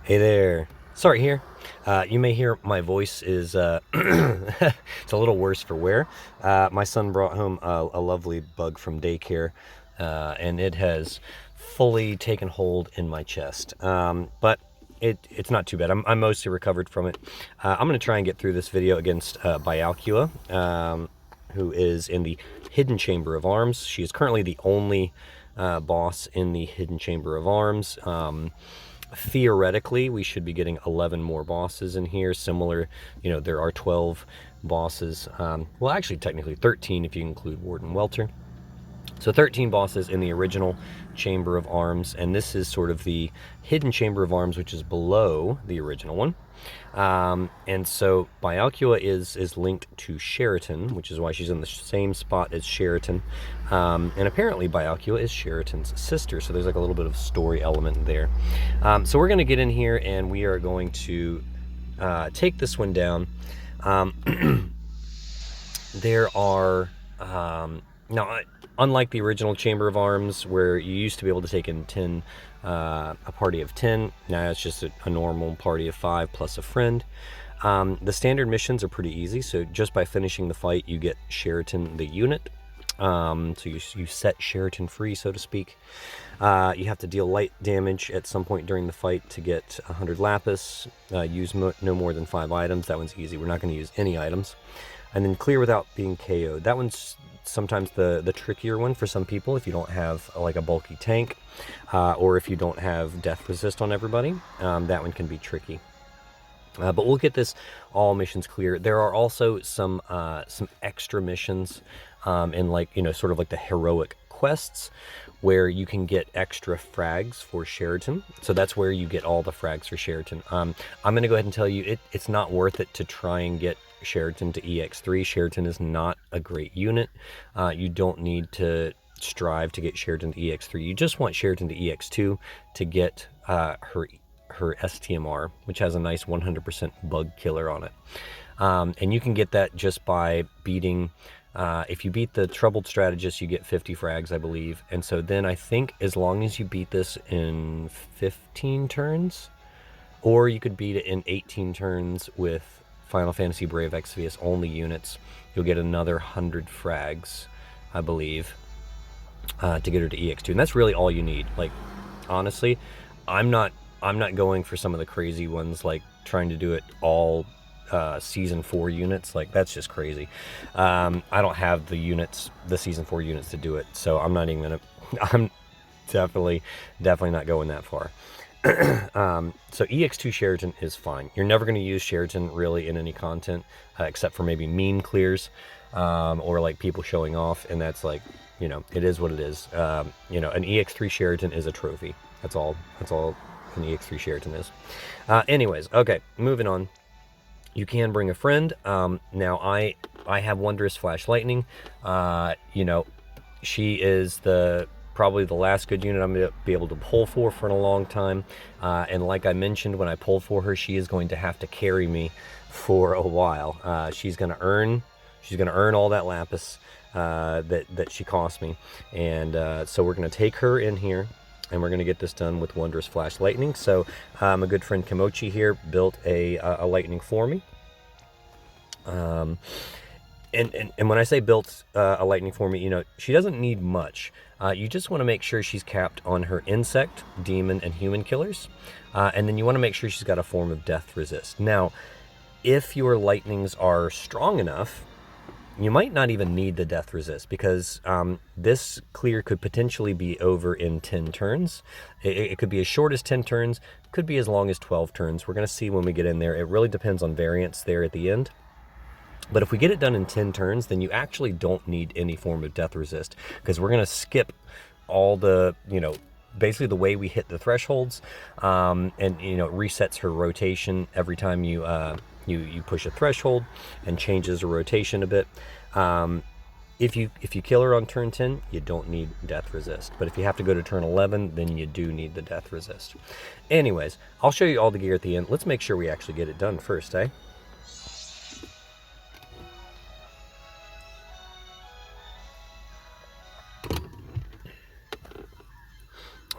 Hey there. Sorry here. You may hear my voice is it's a little worse for wear. My son brought home a lovely bug from daycare, and it has fully taken hold in my chest. But it's not too bad. I'm mostly recovered from it. I'm going to try and get through this video against Byalcua, who is in the Hidden Chamber of Arms. She is currently the only boss in the Hidden Chamber of Arms. Theoretically, we should be getting 11 more bosses in here. Similar, there are 12 bosses. Well, actually, technically 13 if you include Warden Welter. So 13 bosses in the original Chamber of Arms, and this is sort of the Hidden Chamber of Arms, which is below the original one. And so Byalcua is linked to Sheraton, which is why she's in the same spot as Sheraton. And apparently Byalcua is Sheraton's sister, so there's like a little bit of story element there. So we're going to get in here, and we are going to take this one down. There are... now, unlike the original Chamber of Arms, where you used to be able to take in 10, a party of 10, now it's just a normal party of 5 plus a friend. The standard missions are pretty easy, so just by finishing the fight, you get Sheraton the unit. So you set Sheraton free, so to speak. You have to deal light damage at some point during the fight to get 100 lapis. Use no more than 5 items. That one's easy. We're not going to use any items. And then clear without being KO'd. That one's sometimes the trickier one for some people if you don't have like a bulky tank, or if you don't have death resist on everybody. That one can be tricky. But we'll get this all missions clear. There are also some extra missions in sort of like the heroic quests where you can get extra frags for Sheraton. So that's where you get all the frags for Sheraton. I'm going to go ahead and tell you it's not worth it to try and get Sheraton to EX3. Sheraton is not a great unit. You don't need to strive to get Sheraton to EX3. You just want Sheraton to EX2 to get her STMR, which has a nice 100% bug killer on it. And you can get that just by beating... if you beat the Troubled Strategist, you get 50 frags, I believe. And so then I think as long as you beat this in 15 turns, or you could beat it in 18 turns with Final Fantasy Brave Exvius only units, you'll get another 100 frags, I believe, to get her to EX2. And that's really all you need. Like, honestly, I'm not going for some of the crazy ones, like trying to do it all season 4 units. Like, that's just crazy. I don't have the season 4 units to do it, so I'm not even gonna I'm definitely not going that far. So EX2 Sheraton is fine. You're never going to use Sheraton really in any content, except for maybe meme clears, or like people showing off, and that's like, it is what it is. An EX3 Sheraton is a trophy. That's all an EX3 Sheraton is. Anyways, okay, moving on. You can bring a friend. Now I have Wondrous Flash Lightning. She is probably the last good unit I'm going to be able to pull for a long time. And like I mentioned, when I pull for her, she is going to have to carry me for a while. She's going to earn all that lapis that she cost me. And so we're going to take her in here, and we're going to get this done with Wondrous Flash Lightning. So my good friend Kimochi here built a lightning for me. And when I say built a lightning for me, she doesn't need much. You just want to make sure she's capped on her insect, demon, and human killers. And then you want to make sure she's got a form of death resist. Now, if your lightnings are strong enough, you might not even need the death resist, because this clear could potentially be over in 10 turns. It could be as short as 10 turns, could be as long as 12 turns. We're going to see when we get in there. It really depends on variance there at the end. But if we get it done in 10 turns, then you actually don't need any form of death resist, because we're going to skip all the, basically the way we hit the thresholds, and, it resets her rotation every time you push a threshold, and changes the rotation a bit. If you kill her on turn 10, you don't need death resist. But if you have to go to turn 11, then you do need the death resist. Anyways, I'll show you all the gear at the end. Let's make sure we actually get it done first, eh?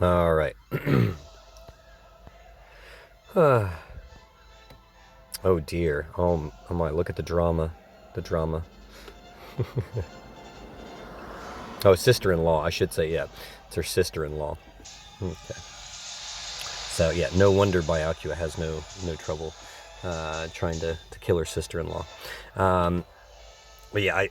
All right. Oh dear. Oh my, look at the drama. The drama. Oh, sister-in-law, I should say, yeah. It's her sister-in-law. Okay. So yeah, no wonder Byalcua has no trouble trying to kill her sister-in-law. But yeah,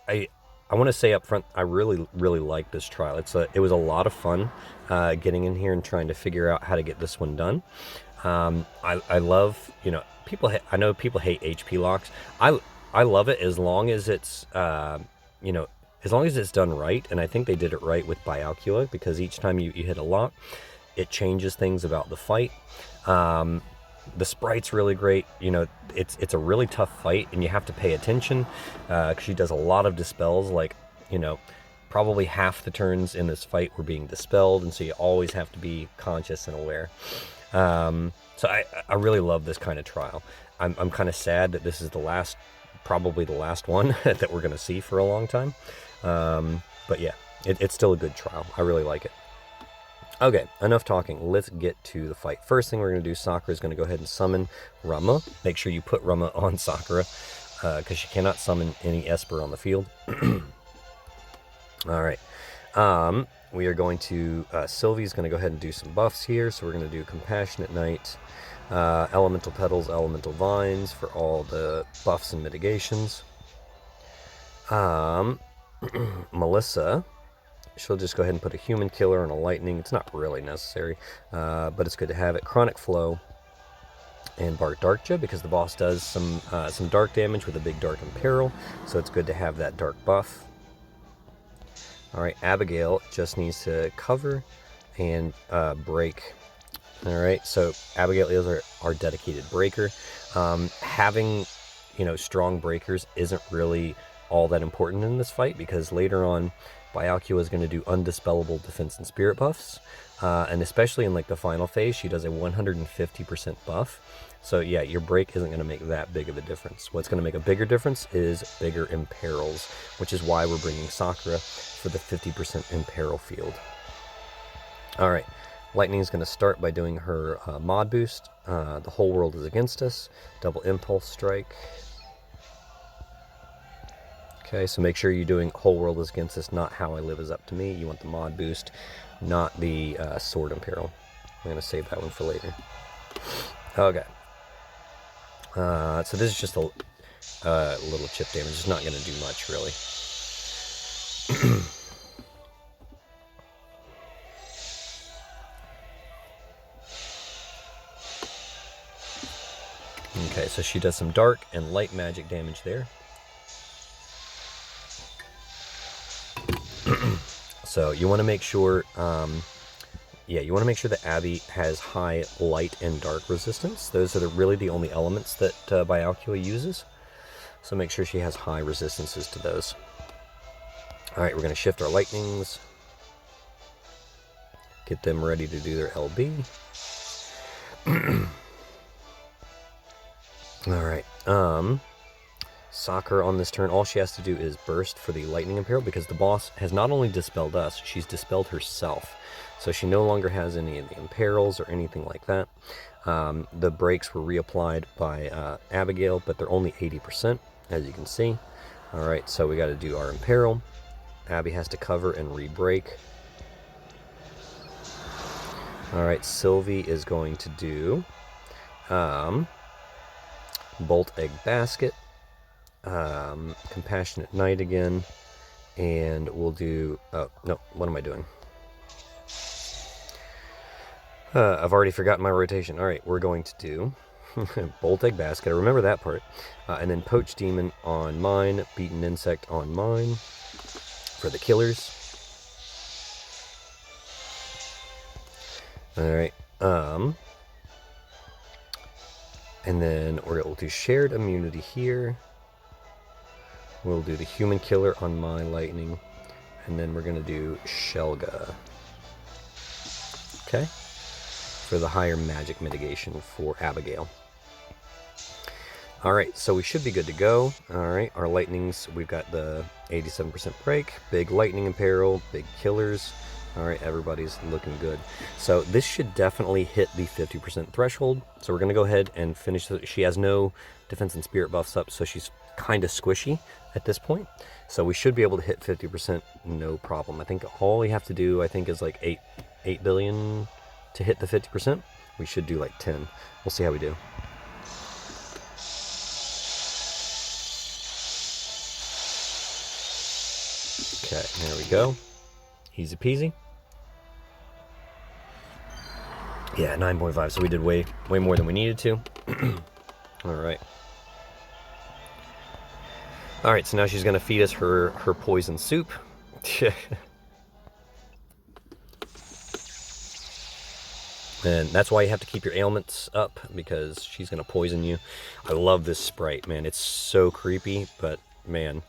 I want to say up front, I really like this trial. It was a lot of fun getting in here and trying to figure out how to get this one done. I love, I know people hate HP locks. I love it as long as it's as long as it's done right, and I think they did it right with Byalcua, because each time you hit a lock, it changes things about the fight. The sprite's really great. It's a really tough fight, and you have to pay attention because she does a lot of dispels. Like, probably half the turns in this fight were being dispelled, and so you always have to be conscious and aware. So I really love this kind of trial. I'm kind of sad that this is probably the last one that we're going to see for a long time. But yeah, it's still a good trial. I really like it. Okay, enough talking. Let's get to the fight. First thing we're going to do, Sakura is going to go ahead and summon Rama. Make sure you put Rama on Sakura, because she cannot summon any Esper on the field. All right. We are going to, Sylvie's going to go ahead and do some buffs here. So we're going to do Compassionate Night, Elemental Petals, Elemental Vines for all the buffs and mitigations. Melissa, she'll just go ahead and put a Human Killer and a Lightning. It's not really necessary, but it's good to have it. Chronic Flow and Bark Darkja, because the boss does some dark damage with a big Dark Imperil, so it's good to have that dark buff. Alright, Abigail just needs to cover and break. Alright, so Abigail is our dedicated breaker. Having, strong breakers isn't really all that important in this fight, because later on, Byalcua is going to do undispellable defense and spirit buffs, and especially in like the final phase, she does a 150% buff. So yeah, your break isn't going to make that big of a difference. What's going to make a bigger difference is bigger imperils, which is why we're bringing Sakura for the 50% imperil field. All right, Lightning is going to start by doing her mod boost. The whole world is against us. Double impulse strike. Okay, so make sure you're doing whole world is against us, not how I live is up to me. You want the mod boost, not the sword imperil. I'm going to save that one for later. Okay. So this is just a little chip damage. It's not going to do much, really. Okay, so she does some dark and light magic damage there. So you want to make sure, you want to make sure that Abby has high light and dark resistance. Those are really the only elements that Byalcua uses. So make sure she has high resistances to those. All right, we're going to shift our lightnings. Get them ready to do their LB. All right. Sakura on this turn, all she has to do is burst for the Lightning Imperil, because the boss has not only dispelled us, she's dispelled herself. So she no longer has any of the imperils or anything like that. The breaks were reapplied by Abigail, but they're only 80%, as you can see. All right, so we got to do our imperil. Abby has to cover and re-break. All right, Sylvie is going to do Bolt Egg Basket. Compassionate Night again, and we'll do, oh no, what am I doing? I've already forgotten my rotation. Alright, we're going to do Bolt Egg Basket, I remember that part, and then Poach Demon on mine, Beaten Insect on mine for the killers. Alright, and then we'll do Shared Immunity here. We'll do the Human Killer on my Lightning, and then we're going to do Shelga. Okay? For the higher magic mitigation for Abigail. Alright, so we should be good to go. Alright, our Lightnings, we've got the 87% break, big Lightning Imperil, big Killers, All right, everybody's looking good. So this should definitely hit the 50% threshold. So we're going to go ahead and finish. She has no defense and spirit buffs up, so she's kind of squishy at this point. So we should be able to hit 50%, no problem. I think all we have to do, I think, is like 8 billion to hit the 50%. We should do like 10. We'll see how we do. Okay, there we go. Easy peasy. Yeah, 9.5. So we did way more than we needed to. All right. All right. So now she's gonna feed us her poison soup. And that's why you have to keep your ailments up, because she's gonna poison you. I love this sprite, man. It's so creepy, but man,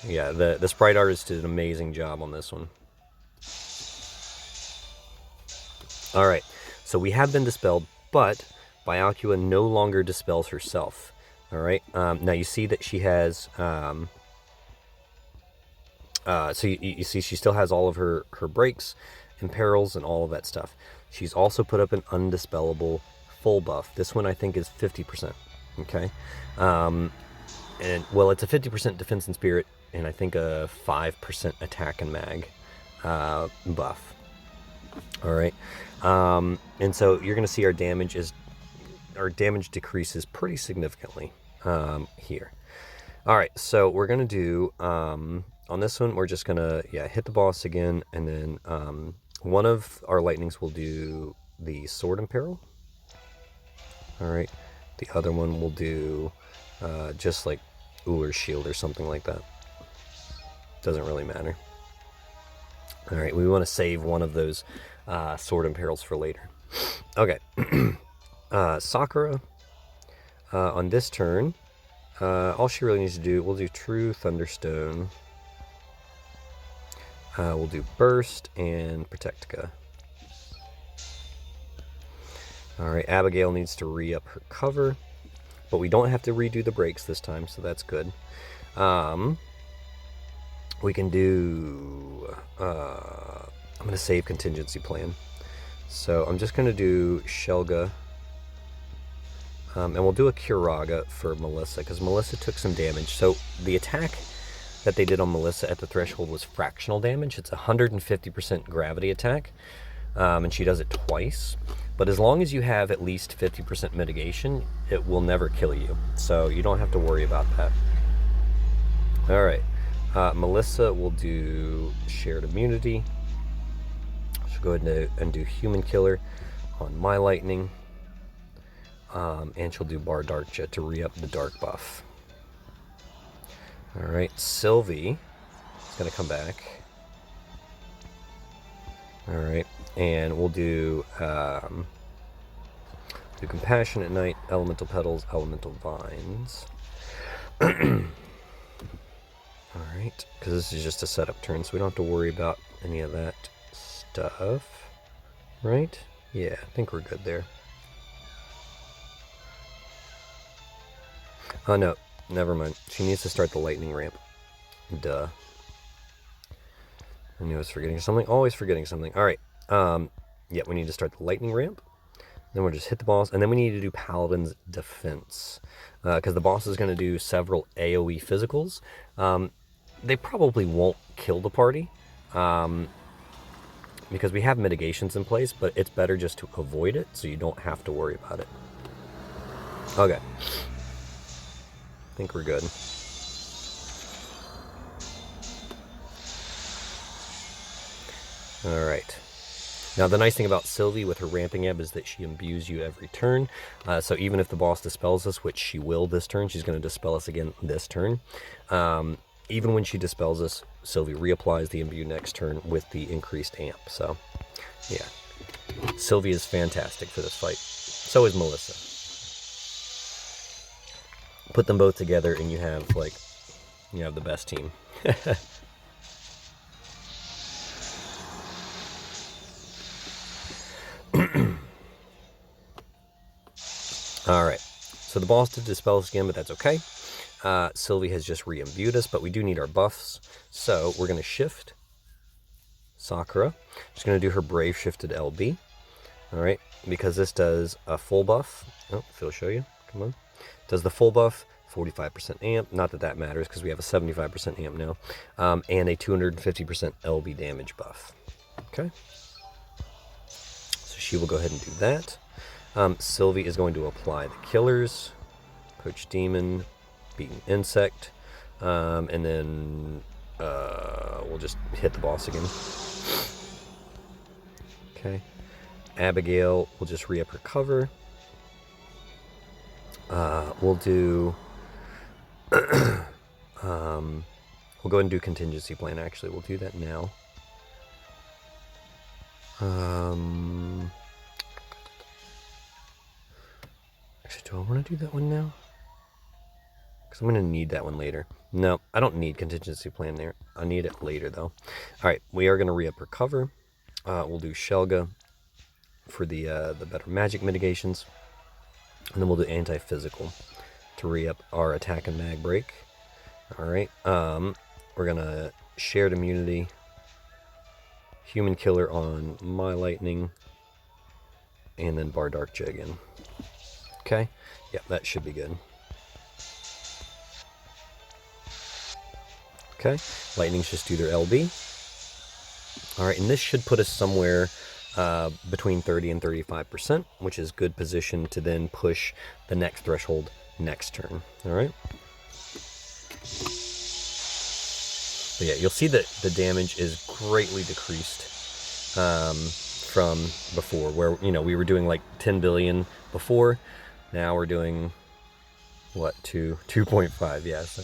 yeah, the sprite artist did an amazing job on this one. All right, so we have been dispelled, but Byalcua no longer dispels herself. All right, now you see that she has, so you see she still has all of her breaks and perils and all of that stuff. She's also put up an undispellable full buff. This one I think is 50%, okay? And, well, it's a 50% defense and spirit, and I think a 5% attack and mag buff. All right, and so you're going to see our damage decreases pretty significantly here. All right, so we're going to do on this one, we're just going to hit the boss again, and then one of our lightnings will do the sword imperil. All right, the other one will do just like Ullr's shield or something like that. Doesn't really matter. All right, we want to save one of those sword imperils for later. Okay, Sakura, on this turn, all she really needs to do, we'll do True Thunderstone. We'll do Burst and Protectica. All right, Abigail needs to re-up her cover, but we don't have to redo the breaks this time, so that's good. We can do, I'm going to save contingency plan. So I'm just going to do Shelga, and we'll do a Curaga for Melissa, because Melissa took some damage. So the attack that they did on Melissa at the threshold was fractional damage. It's a 150% gravity attack, and she does it twice. But as long as you have at least 50% mitigation, it will never kill you. So you don't have to worry about that. All right. Melissa will do shared immunity. She'll go ahead and do human killer on my lightning. And she'll do Bar Darkja to re-up the dark buff. All right, Sylvie is going to come back. All right, and we'll do Compassionate Night, Elemental Petals, Elemental Vines. All right, because this is just a setup turn, so we don't have to worry about any of that stuff, right? Yeah, I think we're good there. Oh, no, never mind. She needs to start the lightning ramp. Duh. I knew I was forgetting something. Always forgetting something. All right. Yeah, we need to start the lightning ramp. Then we'll just hit the boss, and then we need to do Paladin's Defense, because the boss is going to do several AoE physicals. They probably won't kill the party, because we have mitigations in place, but it's better just to avoid it so you don't have to worry about it. Okay. I think we're good. All right. Now, the nice thing about Sylvie with her ramping ebb is that she imbues you every turn. So even if the boss dispels us, which she will this turn, she's going to dispel us again this turn. Even when she dispels us, Sylvie reapplies the imbue next turn with the increased amp. So, yeah. Sylvie is fantastic for this fight. So is Melissa. Put them both together and you have the best team. All right, so the boss did dispel us again, but that's okay. Sylvie has just re-imbued us, but we do need our buffs. So we're going to shift Sakura. She's going to do her Brave Shifted LB. All right, because this does a full buff. Oh, Phil, show you. Come on. Does the full buff, 45% amp. Not that that matters because we have a 75% amp now, and a 250% LB damage buff. Okay. So she will go ahead and do that. Sylvie is going to apply the killers, Poach Demon, Beaten Insect, and then we'll just hit the boss again. Okay. Abigail will just re-up her cover. We'll do... we'll go ahead and do contingency plan, actually. We'll do that now. Actually, do I want to do that one now? Because I'm going to need that one later. No, I don't need contingency plan there. I need it later, though. Alright, we are going to re-up her cover. We'll do Shelga for the better magic mitigations. And then we'll do anti-physical to re-up our attack and mag break. Alright, we're going to shared immunity. Human killer on my lightning. And then Bar Dark J again. Okay, yeah, that should be good. Okay, lightnings just do their LB. Alright, and this should put us somewhere between 30 and 35%, which is good position to then push the next threshold next turn. Alright. But yeah, you'll see that the damage is greatly decreased from before, where, you know, we were doing like 10 billion before. Now we're doing, what, 2.5, yeah, so.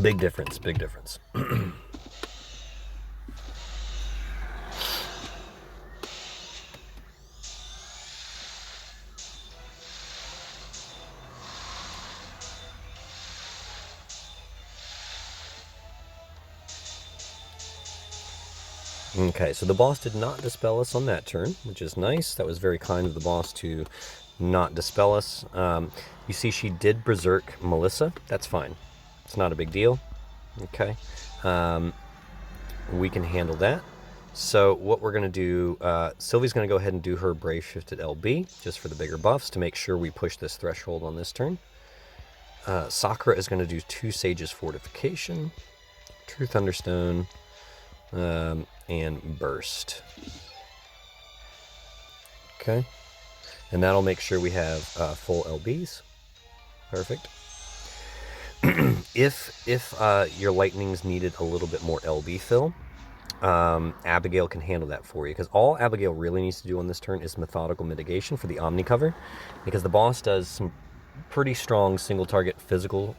Big difference, big difference. Okay, so the boss did not dispel us on that turn, which is nice. That was very kind of the boss to not dispel us. You see she did berserk Melissa. That's fine. It's not a big deal. Okay. We can handle that. So what we're going to do, Sylvie's going to go ahead and do her Brave Shifted LB, just for the bigger buffs, to make sure we push this threshold on this turn. Sakura is going to do 2 Sages Fortification, True Thunderstone, and Burst. Okay. And that'll make sure we have full LBs. Perfect. If your lightnings needed a little bit more LB fill, Abigail can handle that for you, because all Abigail really needs to do on this turn is methodical mitigation for the Omni cover, because the boss does some pretty strong single target physical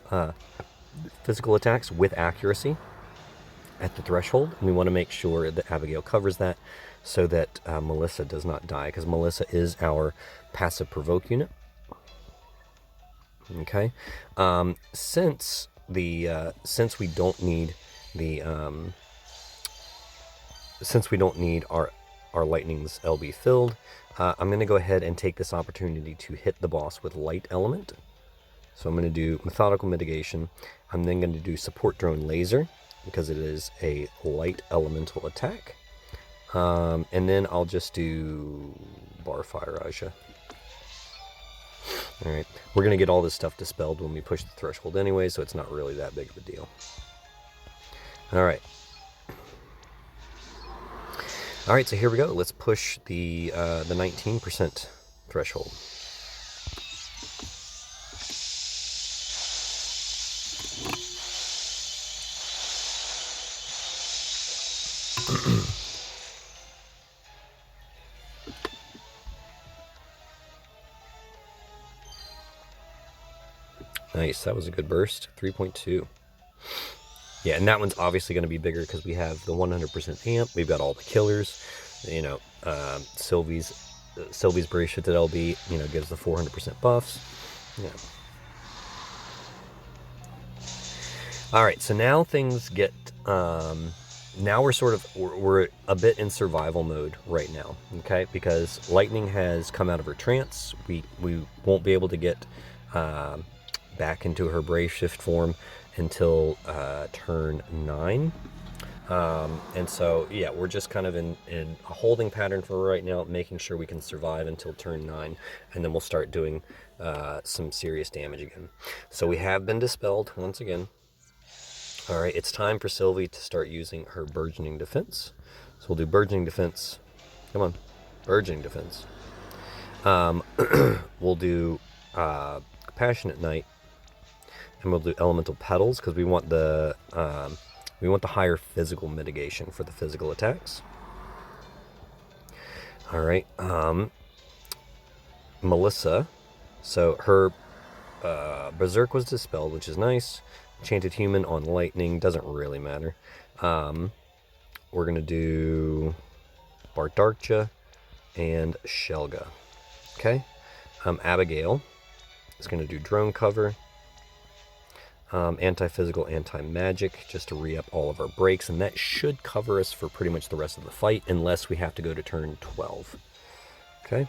attacks with accuracy at the threshold, and we want to make sure that Abigail covers that so that Melissa does not die, because Melissa is our passive provoke unit. Okay, since we don't need our lightning's LB filled, I'm going to go ahead and take this opportunity to hit the boss with light element. So I'm going to do methodical mitigation. I'm then going to do support drone laser, because it is a light elemental attack, and then I'll just do bar fire Aja. Alright, we're going to get all this stuff dispelled when we push the threshold anyway, so it's not really that big of a deal. Alright. Alright, so here we go. Let's push the 19% threshold. Nice, that was a good burst. 3.2. Yeah, and that one's obviously going to be bigger because we have the 100% amp. We've got all the killers. You know, Sylvie's Brave Shifted LB, you know, gives the 400% buffs. Yeah. All right, so now things get. Now we're a bit in survival mode right now. Okay, because Lightning has come out of her trance. We won't be able to get back into her Brave Shift form until turn 9. And so, yeah, we're just kind of in a holding pattern for right now, making sure we can survive until turn 9, and then we'll start doing some serious damage again. So we have been dispelled once again. All right, it's time for Sylvie to start using her burgeoning defense. So we'll do burgeoning defense. Come on, burgeoning defense. We'll do Compassionate Knight, and we'll do Elemental Petals because we want the higher physical mitigation for the physical attacks. All right, Melissa. So her Berserk was dispelled, which is nice. Enchanted Human on Lightning doesn't really matter. We're gonna do Bardarkja and Shelga. Okay. Abigail is gonna do Drone Cover. Anti-physical, anti-magic, just to re-up all of our breaks, and that should cover us for pretty much the rest of the fight, unless we have to go to turn 12. Okay.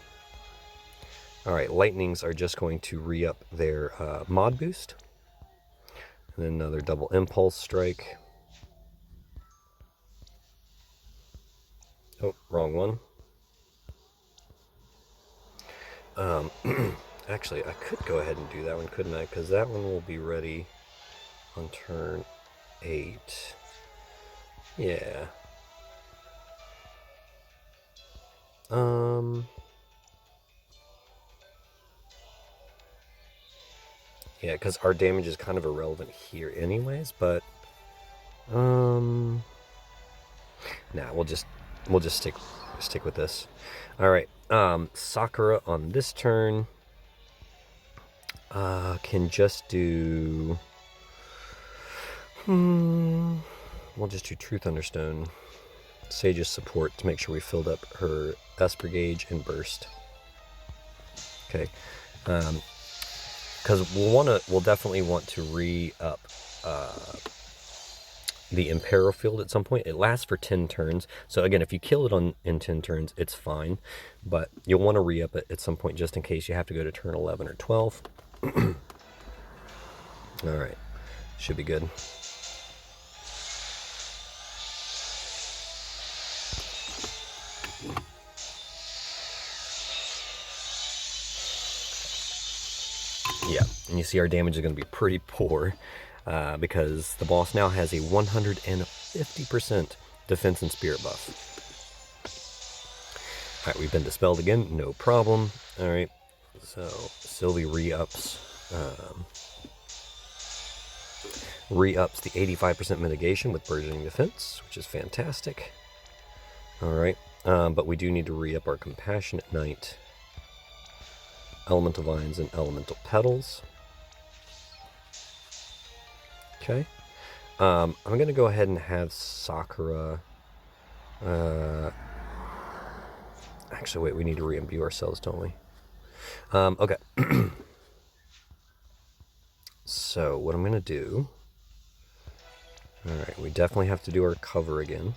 All right, lightnings are just going to re-up their mod boost, and then another double impulse strike. Oh, wrong one. Actually, I could go ahead and do that one, couldn't I? Because that one will be ready on turn 8. Yeah. Yeah, because our damage is kind of irrelevant here anyways, but nah, we'll just stick with this. All right. Sakura on this turn can just do we'll just do True Thunderstone, Sage's support to make sure we filled up her Esper Gauge and Burst. Okay. Because we'll definitely want to re-up the Impero Field at some point. It lasts for 10 turns. So again, if you kill it in 10 turns, it's fine. But you'll want to re-up it at some point just in case you have to go to turn 11 or 12. All right. Should be good. Yeah, and you see our damage is going to be pretty poor because the boss now has a 150% defense and spirit buff. All right, we've been dispelled again, no problem. All right, so Sylvie re-ups the 85% mitigation with burgeoning defense, which is fantastic. All right, but we do need to re-up our Compassionate Knight, Elemental Vines, and Elemental Petals. Okay. I'm going to go ahead and have Sakura... actually, wait, we need to re-imbue ourselves, don't we? Okay. So, what I'm going to do... Alright, we definitely have to do our cover again.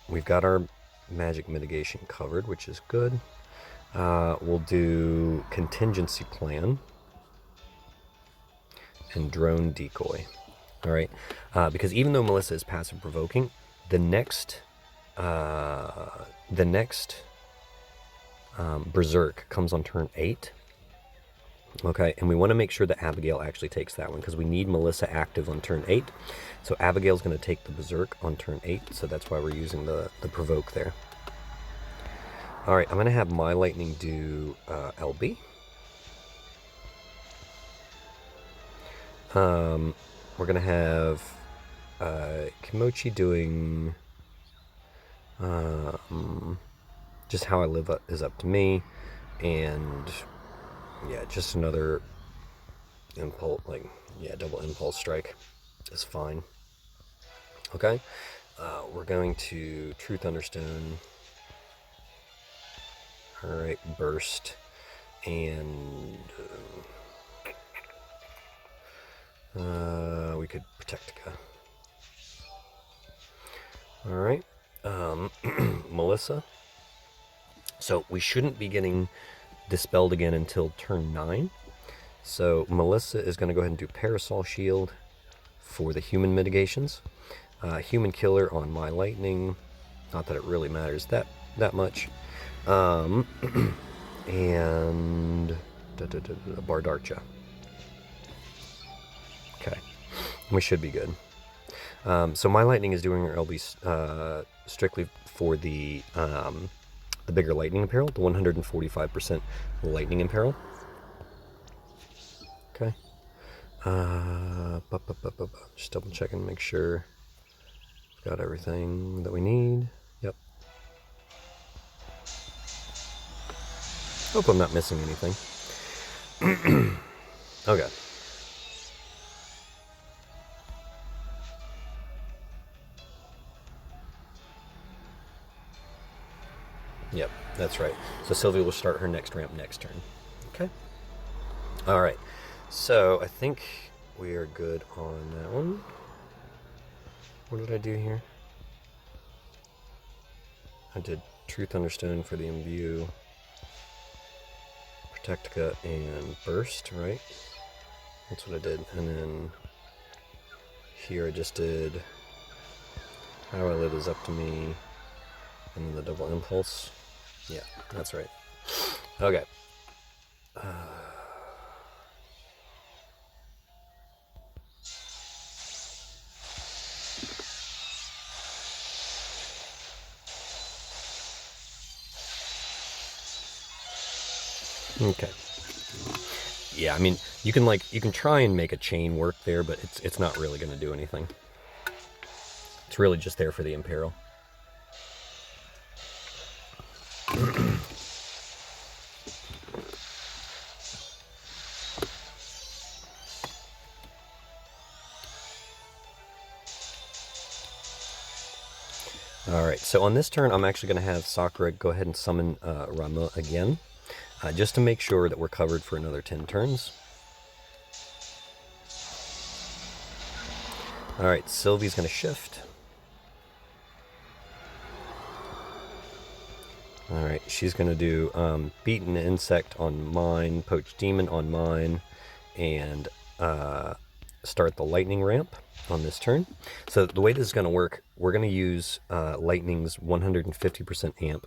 We've got our magic mitigation covered, which is good. We'll do Contingency Plan and Drone Decoy. All right, because even though Melissa is passive provoking, the next Berserk comes on turn 8. Okay, and we want to make sure that Abigail actually takes that one because we need Melissa active on turn 8. So Abigail's going to take the Berserk on turn 8, so that's why we're using the provoke there. All right, I'm going to have my lightning do LB. We're going to have Kimochi doing just How I Live is up to me, and yeah, just another impulse, double impulse strike is fine. Okay, we're going to True Thunderstone. All right, Burst, and we could Protectica. All right, Melissa. So we shouldn't be getting dispelled again until turn 9. So Melissa is going to go ahead and do Parasol Shield, for the human mitigations. Human killer on my lightning. Not that it really matters that much. And Bardarcha. Okay, we should be good. So my lightning is doing her LB strictly for the bigger lightning imperil, the 145% lightning imperil. Okay. Just double checking and make sure we've got everything that we need. Yep. Hope I'm not missing anything. Okay. Yep, that's right. So Sylvia will start her next ramp next turn. Okay. All right. So I think we are good on that one. What did I do here? I did Truth Understone for the Imbue, Protectica, and Burst, right? That's what I did. And then here I just did How I Live Is Up to Me, and then the Double Impulse. Yeah, that's right. Okay. Okay. Yeah, I mean, you can try and make a chain work there, but it's not really going to do anything. It's really just there for the Imperial. Alright, so on this turn, I'm actually going to have Sakura go ahead and summon Rama again, just to make sure that we're covered for another 10 turns. Alright, Sylvie's going to shift. Alright, she's going to do Beaten Insect on mine, Poached Demon on mine, and start the Lightning Ramp on this turn. So the way this is going to work, we're going to use Lightning's 150% amp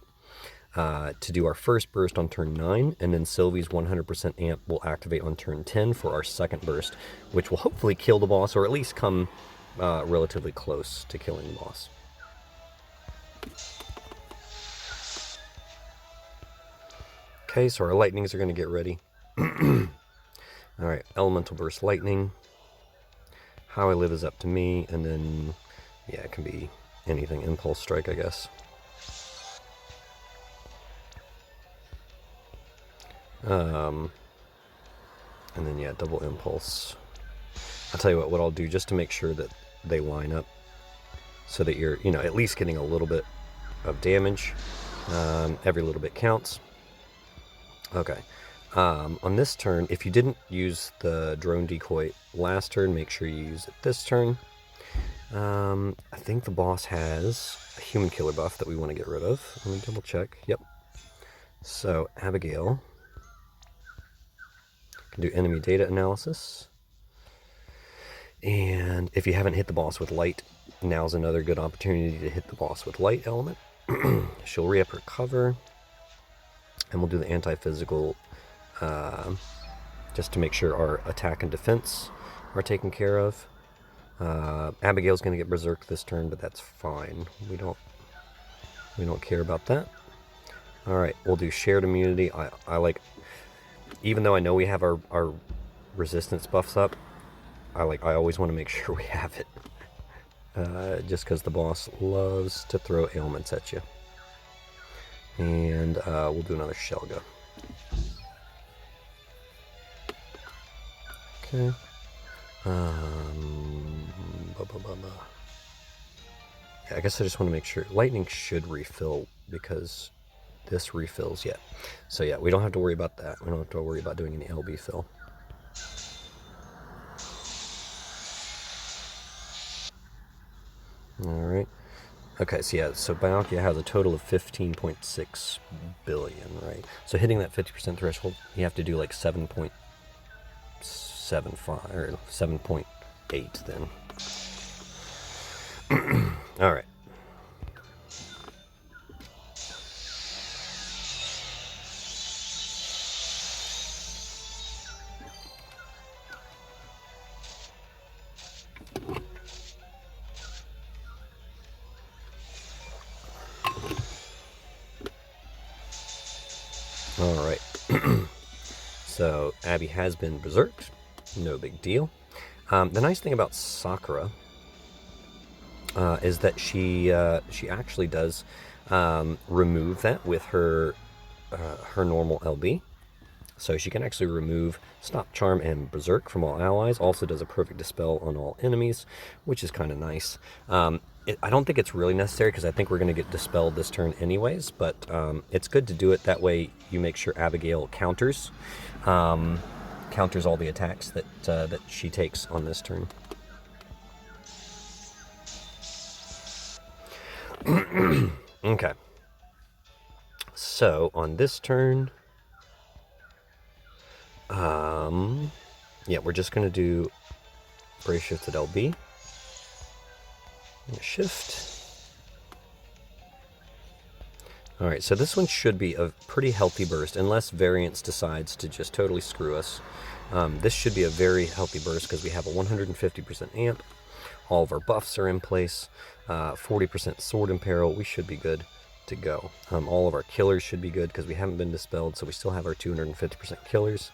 to do our first burst on turn 9, and then Sylvie's 100% amp will activate on turn 10 for our second burst, which will hopefully kill the boss, or at least come relatively close to killing the boss. Okay, so our lightnings are going to get ready. Alright, Elemental Burst Lightning. How I Live Is Up to Me, and then, yeah, it can be anything. Impulse Strike, I guess. And then, yeah, Double Impulse. I'll tell you what I'll do just to make sure that they line up, so that you're, at least getting a little bit of damage. Every little bit counts. Okay. On this turn, if you didn't use the drone decoy last turn, make sure you use it this turn. I think the boss has a human killer buff that we want to get rid of. Let me double check. Yep. So, Abigail can do enemy data analysis. And if you haven't hit the boss with light, now's another good opportunity to hit the boss with light element. She'll re-up her cover. And we'll do the anti-physical just to make sure our attack and defense are taken care of. Abigail's going to get berserked this turn, but that's fine. We don't care about that. All right, we'll do shared immunity. I like, even though I know we have our resistance buffs up, I always want to make sure we have it. Just because the boss loves to throw ailments at you. And we'll do another Shelga. Okay. Yeah, I guess I just want to make sure lightning should refill, because this refills yet. So yeah, we don't have to worry about that. We don't have to worry about doing any LB fill. Alright. Okay, so yeah, so Byalcua has a total of 15.6 billion, right? So hitting that 50% threshold, you have to do like 7.75 or 7.8 then. All right. All right. So Abby has been berserked. No big deal. The nice thing about Sakura is that she actually does remove that with her her normal LB. So she can actually remove Stop, Charm, and Berserk from all allies. Also does a perfect dispel on all enemies, which is kind of nice. I don't think it's really necessary because I think we're going to get dispelled this turn anyways, but it's good to do it. That way you make sure Abigail counters all the attacks that she takes on this turn. Okay. So on this turn, yeah, we're just going to do brace shifted LB. Shift. All right, so this one should be a pretty healthy burst, unless variance decides to just totally screw us. This should be a very healthy burst because we have a 150% amp. All of our buffs are in place. 40% sword in peril. We should be good to go. All of our killers should be good because we haven't been dispelled, so we still have our 250% killers.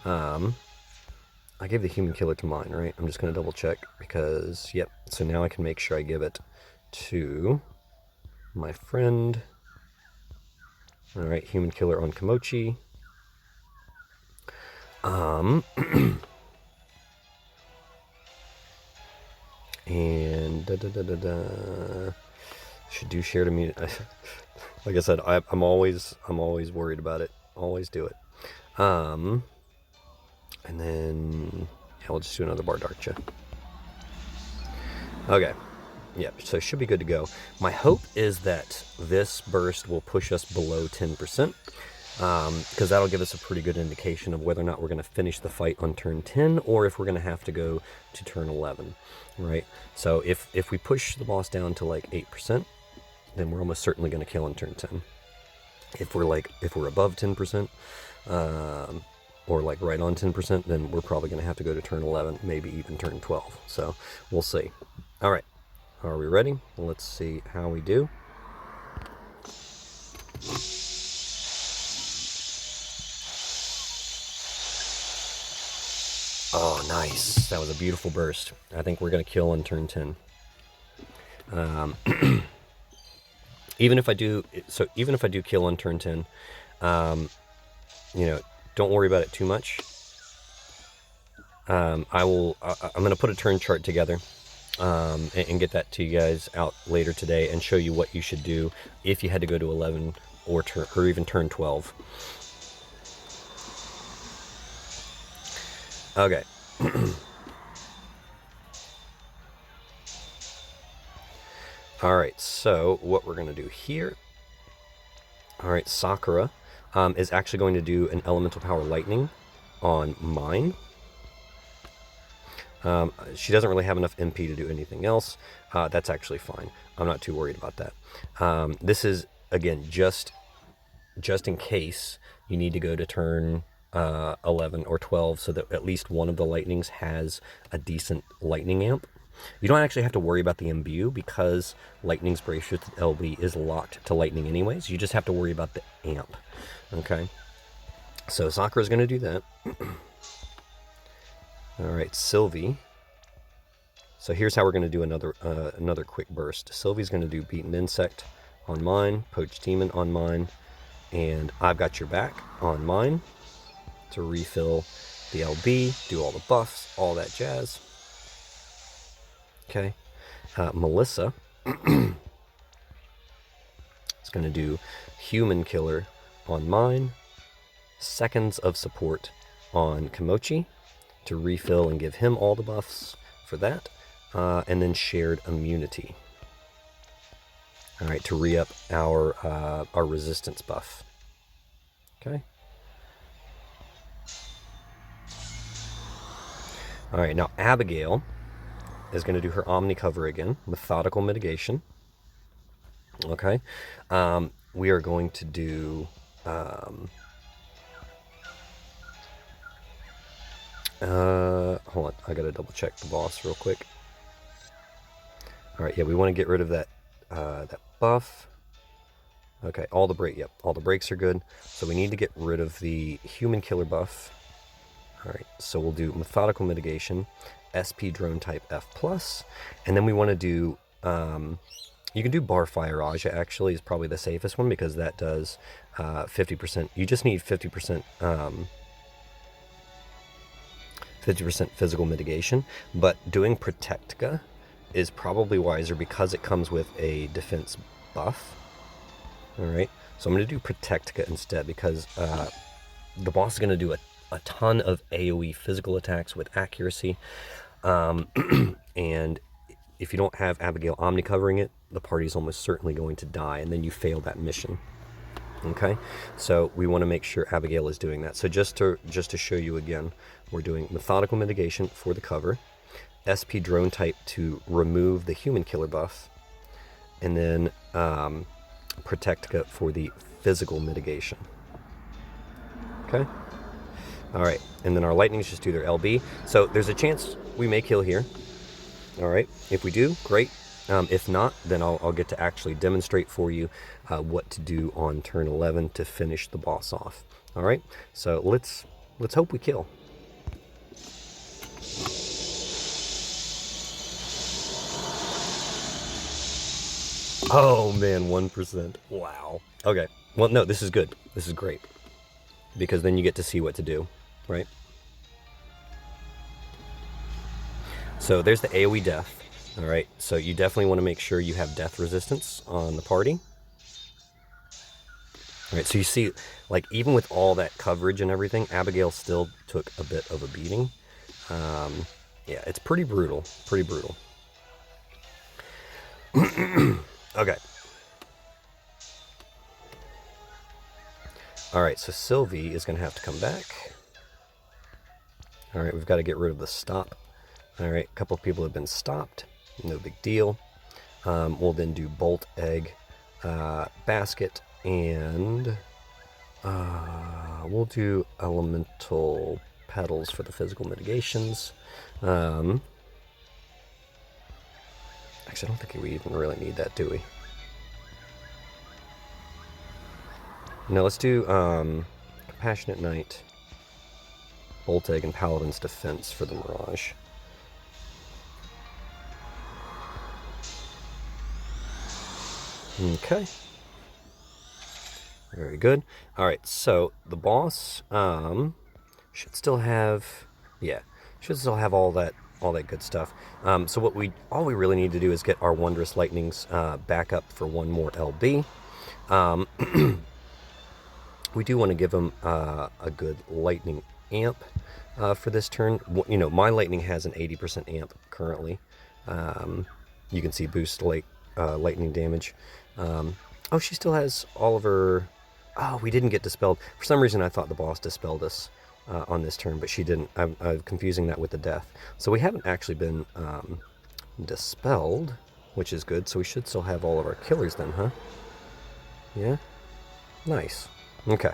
I gave the human killer to mine, right? I'm just going to double check because, yep. So now I can make sure I give it to my friend. All right, human killer on Kimochi. And should do shared immunity. Like I said, I'm always worried about it. Always do it. And then yeah, we'll just do another Bard Archer. Okay. Yeah, so it should be good to go. My hope is that this burst will push us below 10%, because that'll give us a pretty good indication of whether or not we're going to finish the fight on turn 10 or if we're going to have to go to turn 11, right? So if we push the boss down to like 8%, then we're almost certainly going to kill on turn 10. If we're above 10%, or like right on 10%, then we're probably going to have to go to turn 11, maybe even turn 12. So we'll see. All right. Are we ready? Let's see how we do. Oh, nice. That was a beautiful burst. I think we're going to kill on turn 10. Even if I do kill on turn 10, don't worry about it too much. I'm going to put a turn chart together. And get that to you guys out later today and show you what you should do if you had to go to 11 or even turn 12. Okay. All right, so what we're going to do here. All right, Sakura is actually going to do an elemental power lightning on mine. She doesn't really have enough MP to do anything else. That's actually fine. I'm not too worried about that. This is, again, just in case you need to go to turn 11 or 12 so that at least one of the lightnings has a decent lightning amp. You don't actually have to worry about the imbue because lightning's brace with LB is locked to lightning anyways. You just have to worry about the amp. Okay? So Sakura's going to do that. All right, Sylvie. So here's how we're going to do another quick burst. Sylvie's going to do Beaten Insect on mine, Poached Demon on mine, and I've Got Your Back on mine to refill the LB, do all the buffs, all that jazz. Okay. Melissa is going to do Human Killer on mine, Seconds of Support on Kimochi, to refill and give him all the buffs for that, and then Shared Immunity. All right, to re-up our resistance buff. Okay. All right, now Abigail is going to do her Omni cover again, methodical mitigation. Okay. We are going to do hold on, I gotta double check the boss real quick. All right, yeah, we want to get rid of that that buff. Okay, all the brakes are good. So we need to get rid of the human killer buff. All right, so we'll do methodical mitigation, SP drone type F plus, and then we want to do. You can do bar fire Aja, actually is probably the safest one because that does 50%. You just need 50%. 50% physical mitigation, but doing Protectica is probably wiser because it comes with a defense buff. All right, so I'm going to do Protectica instead because the boss is going to do a ton of AoE physical attacks with accuracy, and if you don't have Abigail Omni covering it, the party's almost certainly going to die, and then you fail that mission. Okay, so we want to make sure Abigail is doing that. So just to show you again, we're doing methodical mitigation for the cover, SP drone type to remove the human killer buff, and then Protectica for the physical mitigation. Okay, all right, and then our lightnings just do their LB. So there's a chance we may kill here. All right, if we do, great. If not, then I'll get to actually demonstrate for you what to do on turn 11 to finish the boss off. All right, so let's hope we kill. Oh man, 1%. Wow. Okay. Well, no, this is good. This is great because then you get to see what to do, right? So there's the AoE death. All right, so you definitely want to make sure you have death resistance on the party. All right, so you see, like, even with all that coverage and everything, Abigail still took a bit of a beating. Yeah, it's pretty brutal, pretty brutal. Okay. All right, so Sylvie is going to have to come back. All right, we've got to get rid of the stop. All right, a couple of people have been stopped. No big deal. We'll then do bolt, egg, basket, and we'll do elemental petals for the physical mitigations. Actually, I don't think we even really need that, do we? No, let's do Compassionate Knight, bolt, egg, and Paladin's Defense for the Mirage. Okay. Very good. All right, so the boss should still have, yeah, should still have all that good stuff. So all we really need to do is get our Wondrous Lightnings back up for one more LB. We do want to give them a good lightning amp for this turn. You know, my lightning has an 80% amp currently. You can see boost lightning damage. Oh, she still has all of her... Oh, we didn't get dispelled. For some reason, I thought the boss dispelled us on this turn, but she didn't. I'm confusing that with the death. So we haven't actually been dispelled, which is good. So we should still have all of our killers then, huh? Yeah? Nice. Okay.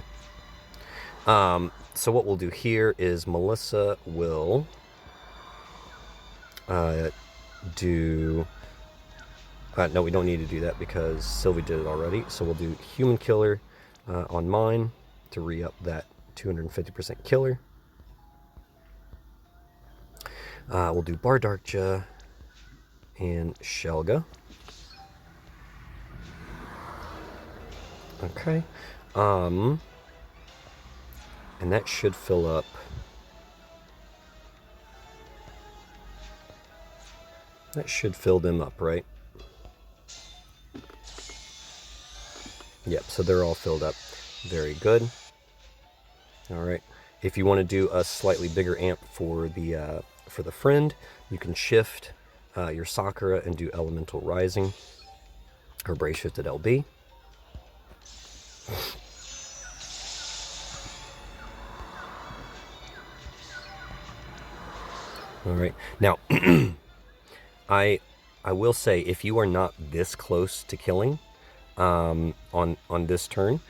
So what we'll do here is Melissa will do... no, we don't need to do that because Sylvie did it already. So we'll do Human Killer on mine to re-up that 250% killer. We'll do Bardarkja and Shelga. Okay. And that should fill up. That should fill them up, right? Yep, so they're all filled up. Very good. All right. If you want to do a slightly bigger amp for the friend, you can shift your Sakura and do Elemental Rising or Brace Shifted LB. All right. Now, I will say, if you are not this close to killing on this turn,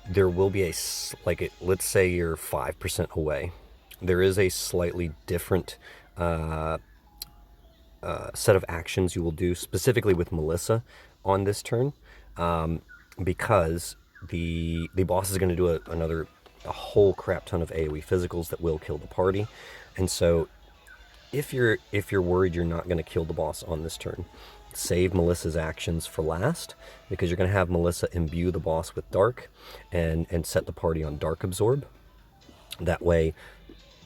there will be let's say you're 5% away. There is a slightly different set of actions you will do specifically with Melissa on this turn, because the boss is going to do a whole crap ton of AoE physicals that will kill the party, and so if you're worried you're not going to kill the boss on this turn, save Melissa's actions for last, because you're going to have Melissa imbue the boss with dark and set the party on dark absorb. That way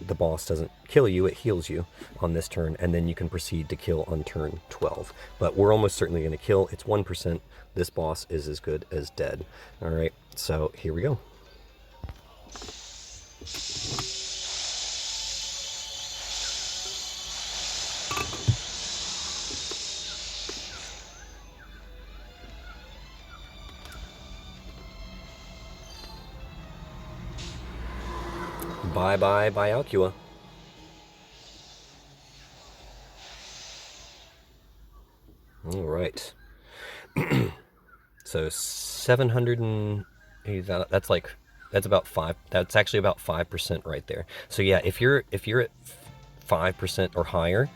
the boss doesn't kill you, it heals you on this turn, and then you can proceed to kill on turn 12. But we're almost certainly going to kill. It's 1%. This boss is as good as dead. All right, so here we go. Bye-bye, Byalcua. All right. So 780,000, that's about 5, that's actually about 5% right there. So yeah, if you're at 5% or higher,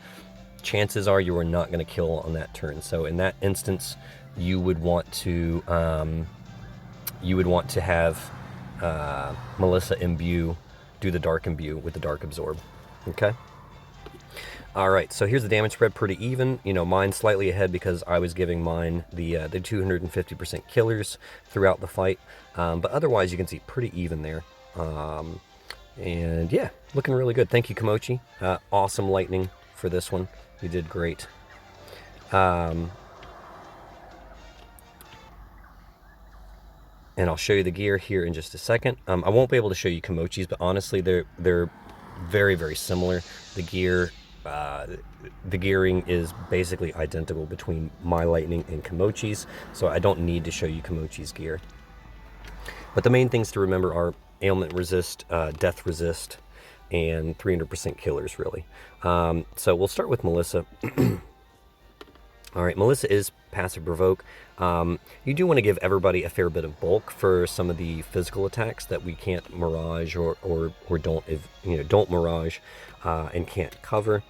chances are you are not going to kill on that turn. So in that instance, you would want to have Melissa imbue, do the dark imbue with the dark absorb. Okay. All right, so here's the damage spread, pretty even. You know, mine slightly ahead because I was giving mine the 250% killers throughout the fight, but otherwise you can see pretty even there. And yeah, looking really good. Thank you, Komochi. Awesome lightning for this one. You did great. And I'll show you the gear here in just a second. I won't be able to show you Komochi's, but honestly, they're very, very similar. The gearing is basically identical between my lightning and Komochi's, so I don't need to show you Komochi's gear. But the main things to remember are ailment resist, death resist, and 300% killers, really. So we'll start with Melissa. All right, Melissa is passive provoke. You do want to give everybody a fair bit of bulk for some of the physical attacks that we can't mirage or don't mirage and can't cover.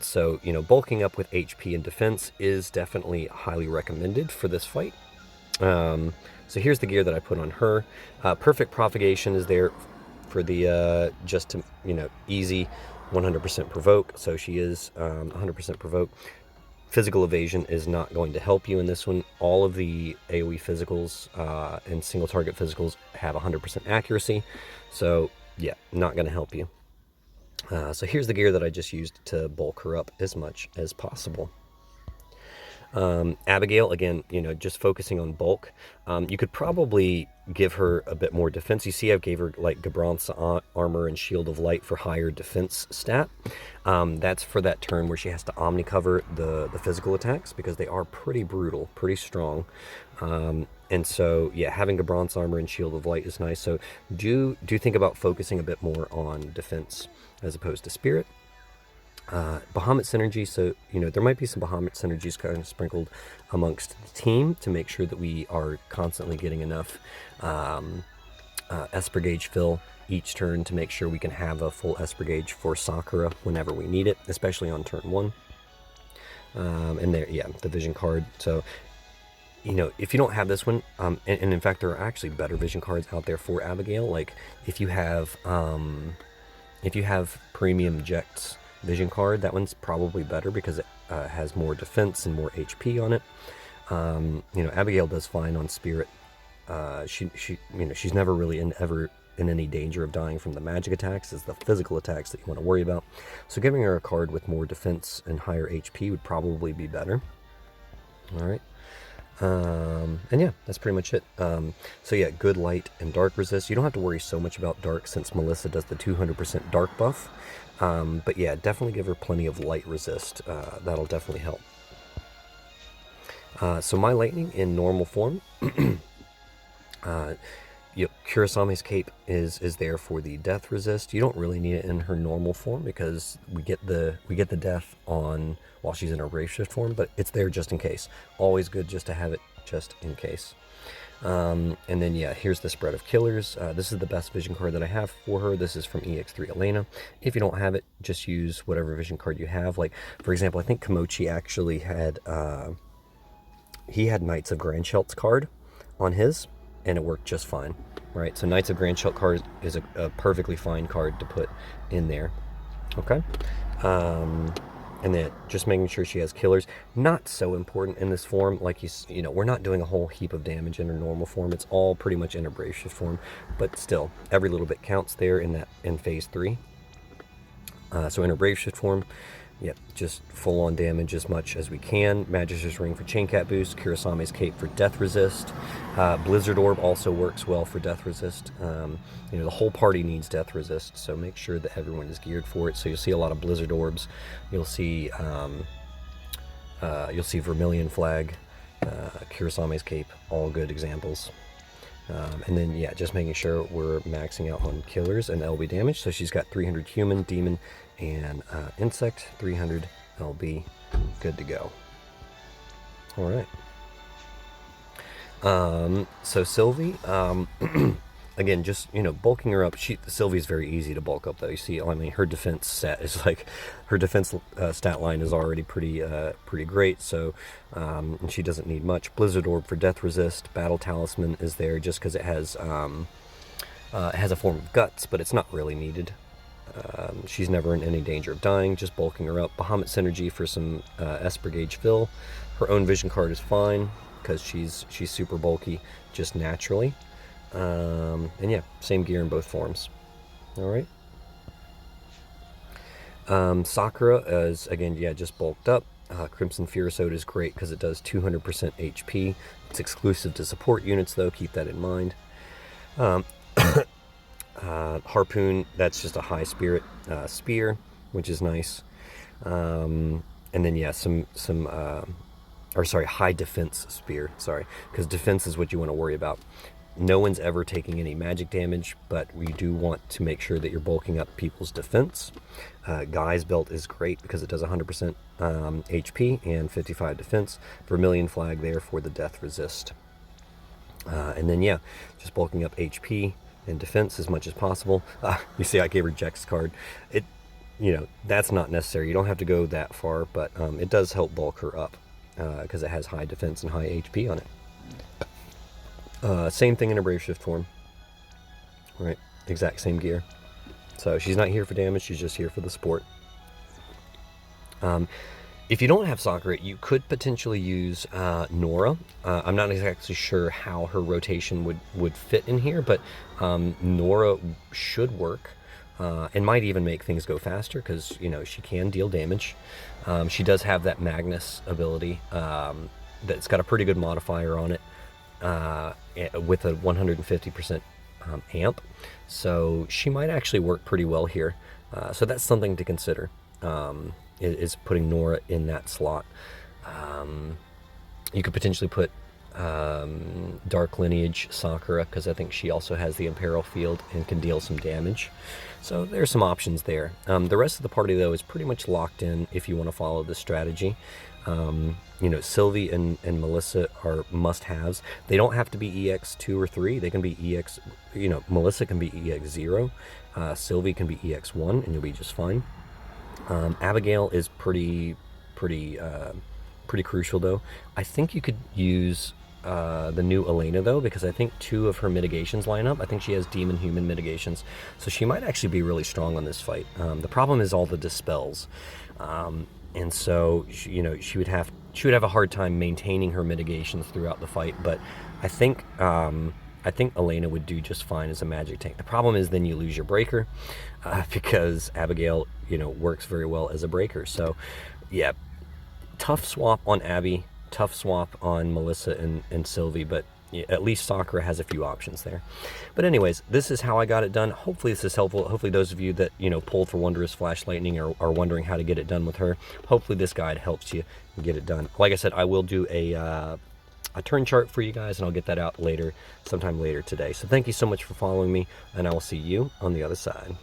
So bulking up with HP and defense is definitely highly recommended for this fight. So here's the gear that I put on her. Perfect propagation is there for the just to easy 100% provoke. So she is 100% provoke. Physical evasion is not going to help you in this one. All of the AoE physicals and single target physicals have 100% accuracy. So yeah, not going to help you. So here's the gear that I just used to bulk her up as much as possible. Abigail, again, just focusing on bulk. You could probably give her a bit more defense. You see I gave her like Gabranth's armor and shield of light for higher defense stat. That's for that turn where she has to omni cover the physical attacks, because they are pretty brutal, pretty strong. And so yeah, having Gabranth's armor and shield of light is nice. So do think about focusing a bit more on defense as opposed to spirit. Bahamut synergy, so there might be some Bahamut synergies kind of sprinkled amongst the team to make sure that we are constantly getting enough Esper gauge fill each turn to make sure we can have a full Esper gauge for Sakura whenever we need it, especially on turn 1. And there, yeah, the vision card. So if you don't have this one, and in fact there are actually better vision cards out there for Abigail. Like if you have Premium Ject's vision card, that one's probably better because it has more defense and more HP on it. Abigail does fine on spirit. She's never really in any danger of dying from the magic attacks. It's the physical attacks that you want to worry about. So giving her a card with more defense and higher HP would probably be better. All right. And yeah, that's pretty much it. So yeah, good light and dark resist. You don't have to worry so much about dark since Melissa does the 200% dark buff. But yeah, definitely give her plenty of light resist. That'll definitely help. So my lightning in normal form, Kurisame's cape is there for the death resist. You don't really need it in her normal form because we get the death on while she's in her brave shift form, but it's there just in case. Always good just to have it just in case. And then yeah, here's the spread of killers. This is the best vision card that I have for her. This is from EX3 Elena. If you don't have it, just use whatever vision card you have. Like for example, I think Komochi actually had he had Knights of Grandschelt's card on his, and it worked just fine, right? So Knights of Grandschelt card is a perfectly fine card to put in there, okay? And then just making sure she has killers. Not so important in this form. Like you know, we're not doing a whole heap of damage in her normal form. It's all pretty much in her brave shift form, but still, every little bit counts there in phase 3. So in her brave shift form, yep, just full on damage as much as we can. Magister's Ring for Chain Cat boost. Kurisame's Cape for death resist. Blizzard Orb also works well for death resist. You know, the whole party needs death resist, so make sure that everyone is geared for it. So you'll see a lot of Blizzard Orbs. You'll see Vermilion Flag, Kurisame's Cape, all good examples. And then yeah, just making sure we're maxing out on killers and LB damage. So she's got 300 human, demon, and insect, 300 LB, good to go. All right. So Sylvie, again, just, you know, bulking her up. Sylvie's very easy to bulk up though. You see, I mean, her defense set is like, her defense stat line is already pretty great. So, and she doesn't need much. Blizzard Orb for death resist. Battle Talisman is there just because it has a form of guts, but it's not really needed. She's never in any danger of dying, just bulking her up. Bahamut Synergy for some Esper Gauge fill. Her own vision card is fine because she's super bulky just naturally. And yeah, same gear in both forms. All right. Sakura is, again, yeah, just bulked up. Crimson Furosode is great because it does 200% HP. It's exclusive to support units though, keep that in mind. Harpoon, that's just a high spirit spear, which is nice. And then yeah, high defense spear, sorry, because defense is what you want to worry about. No one's ever taking any magic damage, but we do want to make sure that you're bulking up people's defense. Guy's Belt is great because it does 100% HP and 55 defense. Vermilion Flag there for the death resist. And then yeah, just bulking up HP and defense as much as possible. You see I gave her Jex's card. You know, that's not necessary. You don't have to go that far, but it does help bulk her up because it has high defense and high HP on it. Same thing in a brave shift form, right? Exact same gear. So she's not here for damage, she's just here for the sport. If you don't have Sakura, you could potentially use Nora. I'm not exactly sure how her rotation would fit in here, but Nora should work and might even make things go faster because, you know, she can deal damage. She does have that Magnus ability that's got a pretty good modifier on it. With a 150% amp, so she might actually work pretty well here. So that's something to consider, is putting Nora in that slot. You could potentially put Dark Lineage Sakura, because I think she also has the Imperil Field and can deal some damage. So there's some options there. The rest of the party, though, is pretty much locked in if you want to follow this strategy. You know, Sylvie and Melissa are must-haves. They don't have to be EX2 or 3. They can be EX, you know, Melissa can be EX0. Sylvie can be EX1, and you'll be just fine. Abigail is pretty crucial, though. I think you could use the new Elena, though, because I think 2 of her mitigations line up. I think she has demon-human mitigations, so she might actually be really strong on this fight. The problem is all the dispels. And so, you know, she would have a hard time maintaining her mitigations throughout the fight. But I think Elena would do just fine as a magic tank. The problem is then you lose your breaker because Abigail, you know, works very well as a breaker. So, yeah, tough swap on Abby, tough swap on Melissa and Sylvie, but at least Sakura has a few options there. But anyways, this is how I got it done. Hopefully this is helpful. Hopefully those of you that, you know, pulled for Wondrous Flash Lightning are wondering how to get it done with her, hopefully this guide helps you get it done. Like I said, I will do a a turn chart for you guys, and I'll get that out later, sometime later today. So thank you so much for following me, and I will see you on the other side.